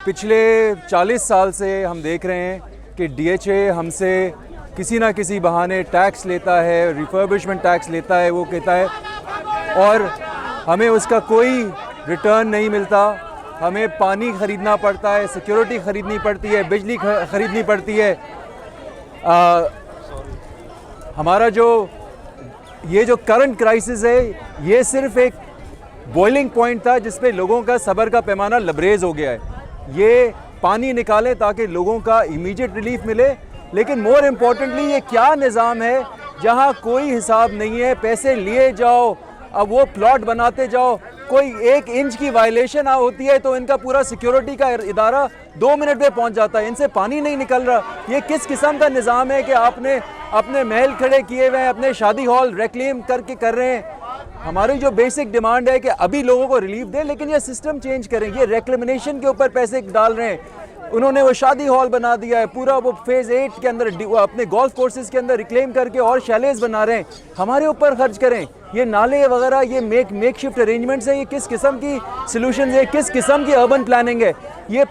पिछले 40 साल से हम देख रहे हैं कि DHA हमसे किसी ना किसी बहाने टैक्स लेता है, रिफर्बिशमेंट टैक्स लेता है, वो कहता है, और हमें उसका कोई रिटर्न नहीं मिलता। हमें पानी ख़रीदना पड़ता है, सिक्योरिटी ख़रीदनी पड़ती है, बिजली ख़रीदनी पड़ती है। हमारा ये जो करंट क्राइसिस है, ये सिर्फ एक बॉइलिंग पॉइंट था जिसपे लोगों का सब्र का पैमाना लबरेज हो गया है। ये पानी निकालें ताकि लोगों का इमीडिएट रिलीफ मिले, लेकिन मोर इम्पोर्टेंटली ये क्या निज़ाम है जहां कोई हिसाब नहीं है, पैसे लिए जाओ, अब वो प्लॉट बनाते जाओ, कोई 1 इंच की वायलेशन होती है तो इनका पूरा सिक्योरिटी का इदारा 2 मिनट में पहुंच जाता है, इनसे पानी नहीं निकल रहा। ये किस किस्म का निज़ाम है कि आपने अपने महल खड़े किए हुए हैं, अपने शादी हॉल रेक्लेम करके कर रहे हैं। हमारी जो बेसिक डिमांड है कि अभी लोगों को रिलीफ दें, लेकिन ये सिस्टम चेंज करें। ये रेक्लेमिनेशन के ऊपर पैसे डाल रहे हैं, उन्होंने वो शादी हॉल बना दिया है, पूरा वो फेज़ 8 के अंदर अपने गोल्फ कोर्सेज के अंदर रिक्लेम करके और शैलेज बना रहे हैं। हमारे ऊपर खर्च करें। ये नाले वगैरह, ये मेक शिफ्ट अरेंजमेंट्स हैं, ये किस किस्म की सॉल्यूशंस है, किस किस्म की अर्बन प्लानिंग है। ये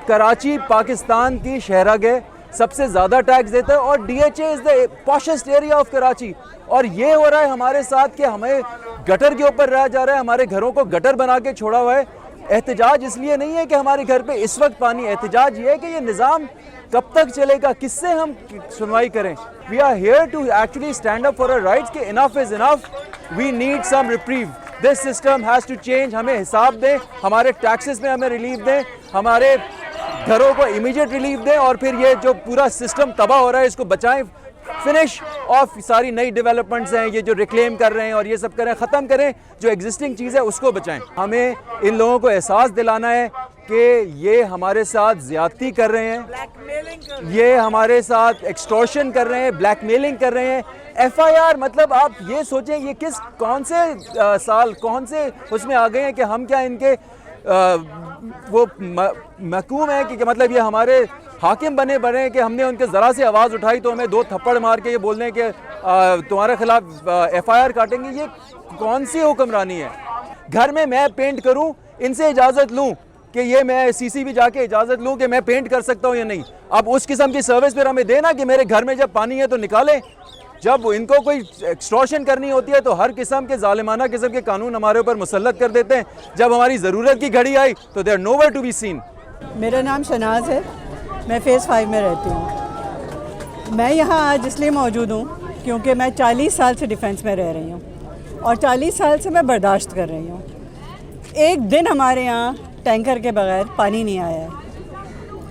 कराची पाकिस्तान की शहरग है, सबसे ज़्यादा टैक्स देता है, और DHA is the poshest area of Karachi. और ये हो रहा है हमारे साथ कि हमें गटर के ऊपर रहा जा रहा है, हमारे घरों को गटर बना के छोड़ा हुआ है। एहतजाज इसलिए नहीं है कि हमारे घर पे इस वक्त पानी, एहतजाज ये है कि ये निज़ाम कब तक चलेगा, किससे हम सुनवाई करें। We are here to actually stand up for our rights कि enough is enough, we need some reprieve, this system has to change. हमें हिसाब दें, हमारे टैक्सेस में हमें रिलीफ दें, हमारे घरों को इमीडिएट रिलीफ दें, और फिर ये जो पूरा सिस्टम तबाह हो रहा है इसको बचाएं। फिनिश ऑफ सारी नई डेवलपमेंट्स हैं, ये जो रिक्लेम कर रहे हैं और ये सब करें, ख़त्म करें। जो एग्जिस्टिंग चीज़ है उसको बचाएं। हमें इन लोगों को एहसास दिलाना है कि ये हमारे साथ ज़्यादती कर रहे हैं, ये हमारे साथ एक्सटॉर्शन कर रहे हैं, ब्लैकमेलिंग कर रहे हैं। FIR मतलब आप ये सोचें ये कौन से साल, कौन से उसमें आ गए हैं कि हम क्या इनके वो महकूम है कि मतलब ये हमारे हाकिम बने कि हमने उनके ज़रा से आवाज़ उठाई तो हमें 2 थप्पड़ मार के ये बोल दें कि तुम्हारे खिलाफ FIR काटेंगे। ये कौन सी हुक्मरानी है? घर में मैं पेंट करूं, इनसे इजाज़त लूं कि ये मैं CC भी जाके इजाज़त लूं कि मैं पेंट कर सकता हूं या नहीं। अब उस किस्म की सर्विस फिर हमें देना कि मेरे घर में जब पानी है तो निकालें। जब इनको कोई एक्सटॉर्शन करनी होती है तो हर किस्म के जालिमाना किस्म के कानून हमारे ऊपर मुसल्लत कर देते हैं। जब हमारी ज़रूरत की घड़ी आई तो they are nowhere to be seen. मेरा नाम शनाज है, मैं फ़ेज़ 5 में रहती हूँ। मैं यहाँ आज इसलिए मौजूद हूँ क्योंकि मैं 40 साल से डिफेंस में रह रही हूँ और 40 साल से मैं बर्दाश्त कर रही हूँ। एक दिन हमारे यहाँ टैंकर के बगैर पानी नहीं आया है।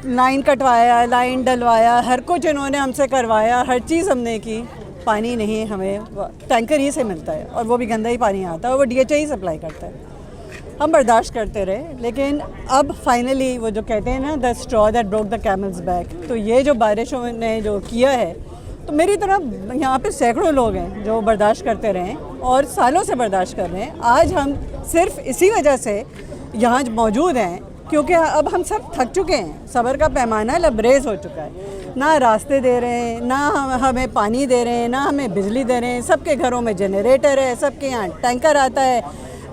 लाइन कटवाया, लाइन डलवाया, हर कुछ इन्होंने हमसे करवाया, हर चीज़ हमने की, पानी नहीं हमें टैंकर ही से मिलता है और वो भी गंदा ही पानी आता है और वो DHA ही सप्लाई करता है। हम बर्दाश्त करते रहे, लेकिन अब फाइनली वो जो कहते हैं ना, the straw that broke the camel's back, तो ये जो बारिशों ने जो किया है, तो मेरी तरह यहाँ पे सैकड़ों लोग हैं जो बर्दाश्त करते रहे और सालों से बर्दाश्त कर रहे हैं। आज हम सिर्फ इसी वजह से यहाँ मौजूद हैं क्योंकि अब हम सब थक चुके हैं, सब्र का पैमाना लबरेज हो चुका है। ना रास्ते दे रहे हैं, ना हमें पानी दे रहे हैं, ना हमें बिजली दे रहे हैं। सबके घरों में जनरेटर है, सबके यहाँ टैंकर आता है।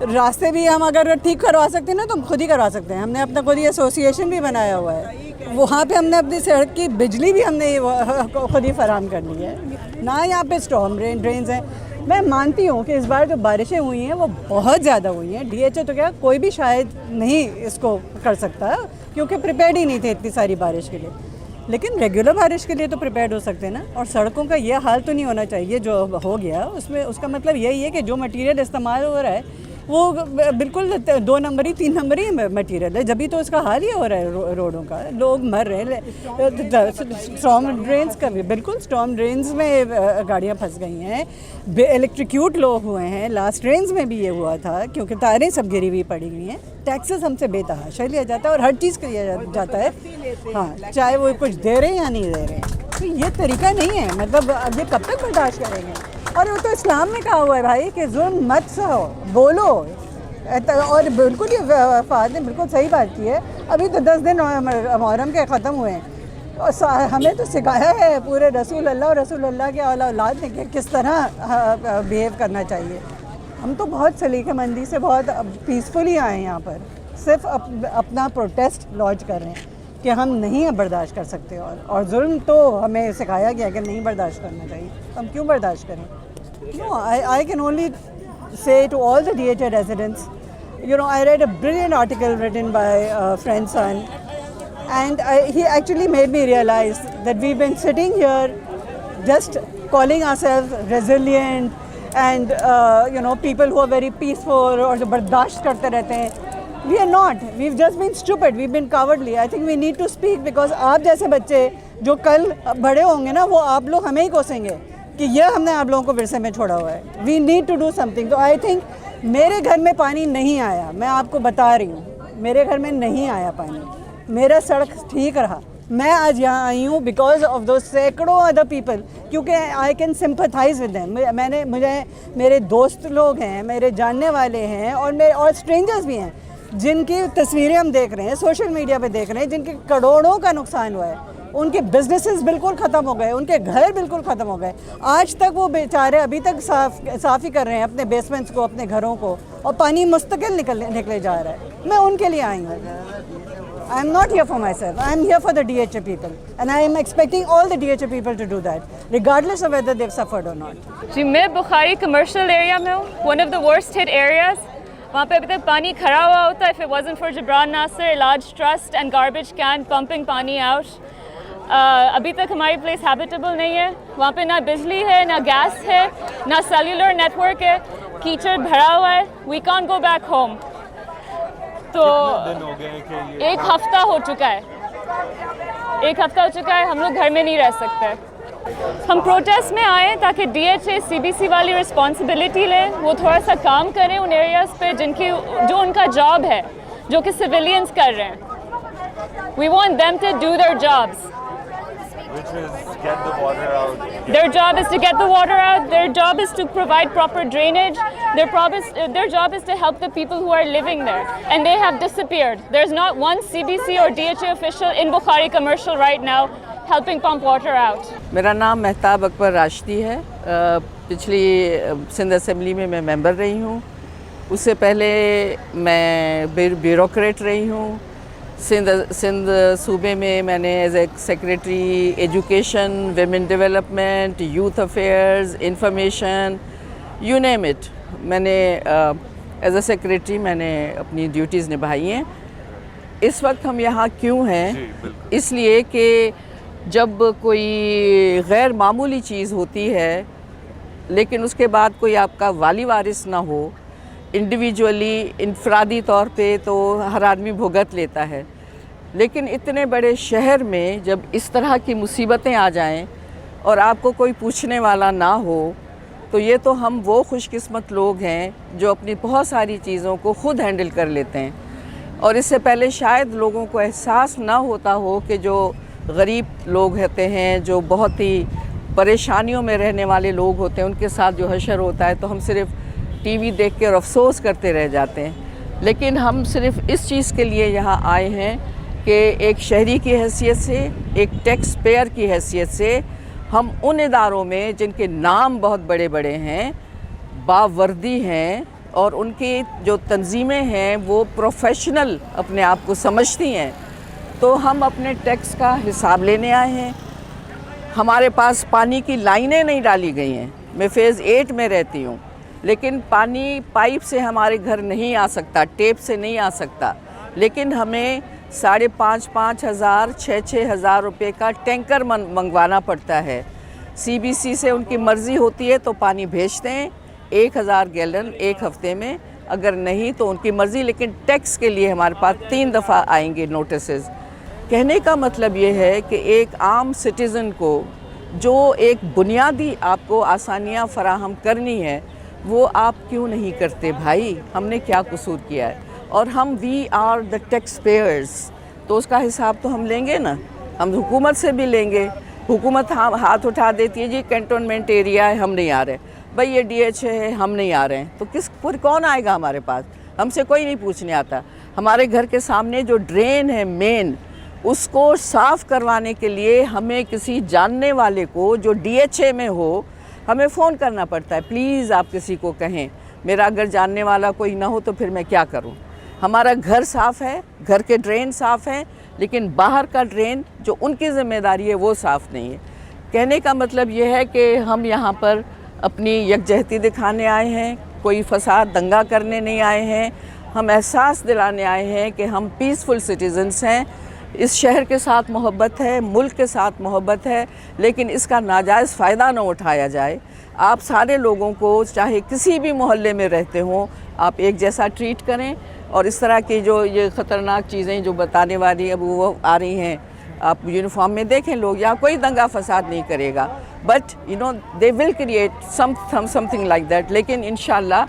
रास्ते भी हम अगर ठीक करवा सकते हैं ना तो हम खुद ही करवा सकते हैं। हमने अपना खुद ही एसोसिएशन भी बनाया हुआ है, वहाँ पे हमने अपनी सड़क की बिजली भी हमने खुद ही फराहम कर ली है। ना यहाँ पे स्टॉर्म ड्रेन्स हैं। मैं मानती हूँ कि इस बार जो बारिशें हुई हैं वो बहुत ज़्यादा हुई हैं। DHA तो क्या कोई भी शायद नहीं इसको कर सकता क्योंकि प्रिपेयर्ड ही नहीं थे इतनी सारी बारिश के लिए, लेकिन रेगुलर बारिश के लिए तो प्रिपेयर्ड हो सकते हैं ना। और सड़कों का ये हाल तो नहीं होना चाहिए जो हो गया। उसमें उसका मतलब यही है कि जो मटीरियल इस्तेमाल हो रहा है वो बिल्कुल 2 नंबरी 3 नंबरी मटीरियल है, जब भी तो उसका हाल ही हो रहा है रोडों का। लोग मर रहे हैं। स्टॉर्म ड्रेन्स का भी बिल्कुल, स्टॉर्म ड्रेन्स में गाड़ियाँ फंस गई हैं, इलेक्ट्रिक्यूट लोग हुए हैं। लास्ट ट्रेन्स में भी ये हुआ था क्योंकि तारें सब गिरी हुई पड़ी हुई हैं। टैक्सेस हमसे बेतहाशा लिया जाता है और हर चीज़ लिया जाता है, हाँ, चाहे वो कुछ दे रहे हैं या नहीं दे रहे हैं। तो ये तरीका नहीं है, मतलब अब ये कब तक बर्दाश्त करेंगे। और वो तो इस्लाम में कहा हुआ है भाई कि जुल्म मत सहो, बोलो। और बिल्कुल ये फ़ाद ने बिल्कुल सही बात की है। अभी तो 10 दिन मुहर्रम के ख़त्म हुए हैं और हमें तो सिखाया है पूरे रसूल अल्लाह के औलाद ने कि किस तरह बिहेव करना चाहिए। हम तो बहुत सलीकेमंदी से, बहुत पीसफुली आए हैं यहाँ पर, सिर्फ अपना प्रोटेस्ट लॉन्च कर रहे हैं कि हम नहीं अब बर्दाश्त कर सकते, और जुल्म तो हमें सिखाया गया कि नहीं बर्दाश्त करना चाहिए, हम क्यों बर्दाश्त करें? No, I can only say to all the DHA residents, you know, I read a brilliant article written by a friend's son, and he actually made me realize that we've been sitting here just calling ourselves resilient and you know, people who are very peaceful or जो बर्दाश्त करते रहते हैं. We are not. We've just been stupid. We've been cowardly. I think we need to speak because आप जैसे बच्चे जो कल बड़े होंगे ना, वो आप लोग हमें ही कोसेंगे कि ये हमने आप लोगों को विरसे में छोड़ा हुआ है. We need to do something. तो आई थिंक मेरे घर में पानी नहीं आया, मैं आपको बता रही हूँ, मेरे घर में नहीं आया पानी, मेरा सड़क ठीक रहा. मैं आज यहाँ आई हूँ बिकॉज ऑफ दो सैकड़ों अदर पीपल, क्योंकि I can sympathise with them. मुझे मेरे दोस्त लोग हैं, मेरे जानने वाले हैं और स्ट्रेंजर्स भी हैं जिनकी तस्वीरें हम देख रहे हैं, सोशल मीडिया पे देख रहे हैं, जिनके करोड़ों का नुकसान हुआ है. उनके बिजनेसेस बिल्कुल ख़त्म हो गए, उनके घर बिल्कुल ख़त्म हो गए. आज तक वो बेचारे अभी तक साफ़ ही कर रहे हैं अपने बेसमेंट्स को, अपने घरों को, और पानी मुस्तकिल निकले जा रहा है. मैं उनके लिए आई हूँ. I am not here for myself. I am here for the DHA people, and I am expecting all the DHA people to do that, regardless of whether they've suffered or not. जी, मैं Bukhari commercial area में हूँ, one of the worst hit areas. वहाँ पे अभी तक पानी खड़ा हुआ होता है. If it wasn't for Jibran Nasir, Ilaj Trust and garbage can pumping पानी out, अभी तक हमारी प्लेस हैबिटेबल नहीं है. वहाँ पे ना बिजली है, ना गैस है, ना सेल्यूलर नेटवर्क है, कीचड़ भरा हुआ है. We can't go back home. तो एक हफ्ता हो चुका है, हम लोग घर में नहीं रह सकते. हम प्रोटेस्ट में आए ताकि DHA CBC वाली रिस्पॉन्सिबिलिटी लें, वो थोड़ा सा काम करें उन एरियाज़ पे जो उनका जॉब है, जो कि सिविलियंस कर रहे हैं. We want them to do their jobs. Which is get the water out. Their job is to get the water out. Their job is to provide proper drainage. Their job is to help the people who are living there. And they have disappeared. There's not one CBC or DHA official in Bukhari Commercial right now helping pump water out. मेरा नाम मेहताब अकबर राशिदी है. पिछली Sindh assembly में मैं member रही हूँ. उससे पहले मैं ब्यूरोक्रेट रही हूँ. सिंध सूबे में मैंने as a secretary education, women development, youth affairs, information, you name it, मैंने एज ए सेक्रेटरी मैंने अपनी ड्यूटीज़ निभाई हैं. इस वक्त हम यहाँ क्यों हैं? इसलिए कि जब कोई गैर मामूली चीज़ होती है लेकिन उसके बाद कोई आपका वाली वारिस ना हो, इंडिविजुअली इनफरादी तौर पे तो हर आदमी भुगत लेता है. लेकिन इतने बड़े शहर में जब इस तरह की मुसीबतें आ जाएं और आपको कोई पूछने वाला ना हो, तो ये तो हम वो खुशकिस्मत लोग हैं जो अपनी बहुत सारी चीज़ों को ख़ुद हैंडल कर लेते हैं. और इससे पहले शायद लोगों को एहसास ना होता हो कि जो गरीब लोग होते हैं, जो बहुत ही परेशानियों में रहने वाले लोग होते हैं, उनके साथ जो हशर होता है, तो हम सिर्फ़ टीवी देख के और अफसोस करते रह जाते हैं. लेकिन हम सिर्फ इस चीज़ के लिए यहाँ आए हैं कि एक शहरी की हैसियत से, एक टैक्स पेयर की हैसियत से, हम उन इदारों में जिनके नाम बहुत बड़े बड़े हैं, बावर्दी हैं और उनकी जो तंजीमें हैं वो प्रोफेशनल अपने आप को समझती हैं, तो हम अपने टैक्स का हिसाब लेने आए हैं. हमारे पास पानी की लाइनें नहीं डाली गई हैं. मैं फ़ेज़ 8 में रहती हूँ, लेकिन पानी पाइप से हमारे घर नहीं आ सकता, टेप से नहीं आ सकता. लेकिन हमें 5,500 हज़ार 6,000 हज़ार रुपये का टैंकर मंगवाना पड़ता है. CBC से उनकी मर्ज़ी होती है तो पानी भेजते हैं 1,000 गैलन एक हफ़्ते में, अगर नहीं तो उनकी मर्ज़ी. लेकिन टैक्स के लिए हमारे पास 3 दफ़ा आएंगे नोटिसेस. कहने का मतलब ये है कि एक आम सिटीज़न को जो एक बुनियादी आपको आसानियाँ फ़राहम करनी है, वो आप क्यों नहीं करते भाई? हमने क्या कसूर किया है? और हम we are the taxpayers, तो उसका हिसाब तो हम लेंगे ना. हम हुकूमत से भी लेंगे. हुकूमत हाथ उठा देती है, जी कैंटोनमेंट एरिया है, हम नहीं आ रहे. भाई ये DHA है, हम नहीं आ रहे हैं. तो कौन आएगा हमारे पास? हमसे कोई नहीं पूछने आता. हमारे घर के सामने जो ड्रेन है मेन, उसको साफ़ करवाने के लिए हमें किसी जानने वाले को जो DHA में हो, हमें फ़ोन करना पड़ता है. प्लीज़ आप किसी को कहें. मेरा अगर जानने वाला कोई ना हो तो फिर मैं क्या करूं? हमारा घर साफ़ है, घर के ड्रेन साफ़ हैं, लेकिन बाहर का ड्रेन जो उनकी ज़िम्मेदारी है वो साफ़ नहीं है। कहने का मतलब ये है कि हम यहाँ पर अपनी यकजहती दिखाने आए हैं, कोई फसाद दंगा करने नहीं आए हैं। हम एहसास दिलाने आए हैं कि हम पीसफुल सिटीज़न्स हैं, इस शहर के साथ मोहब्बत है, मुल्क के साथ मोहब्बत है, लेकिन इसका नाजायज़ फ़ायदा ना उठाया जाए। आप सारे लोगों को चाहे किसी भी मोहल्ले में रहते हों, आप एक जैसा ट्रीट करें और इस तरह की जो ये ख़तरनाक चीज़ें जो बताने वाली अब वो आ रही हैं, आप यूनिफॉर्म में देखें लोग, या कोई दंगा फसाद नहीं करेगा, but you know they will create something like that. लेकिन इंशाल्लाह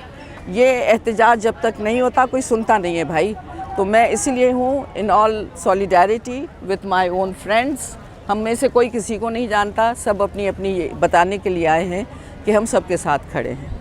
ये एहतजाज जब तक नहीं होता कोई सुनता नहीं है भाई। तो मैं इसीलिए हूँ in all solidarity with my own friends. हम में से कोई किसी को नहीं जानता, सब अपनी अपनी बताने के लिए आए हैं कि हम सबके साथ खड़े हैं।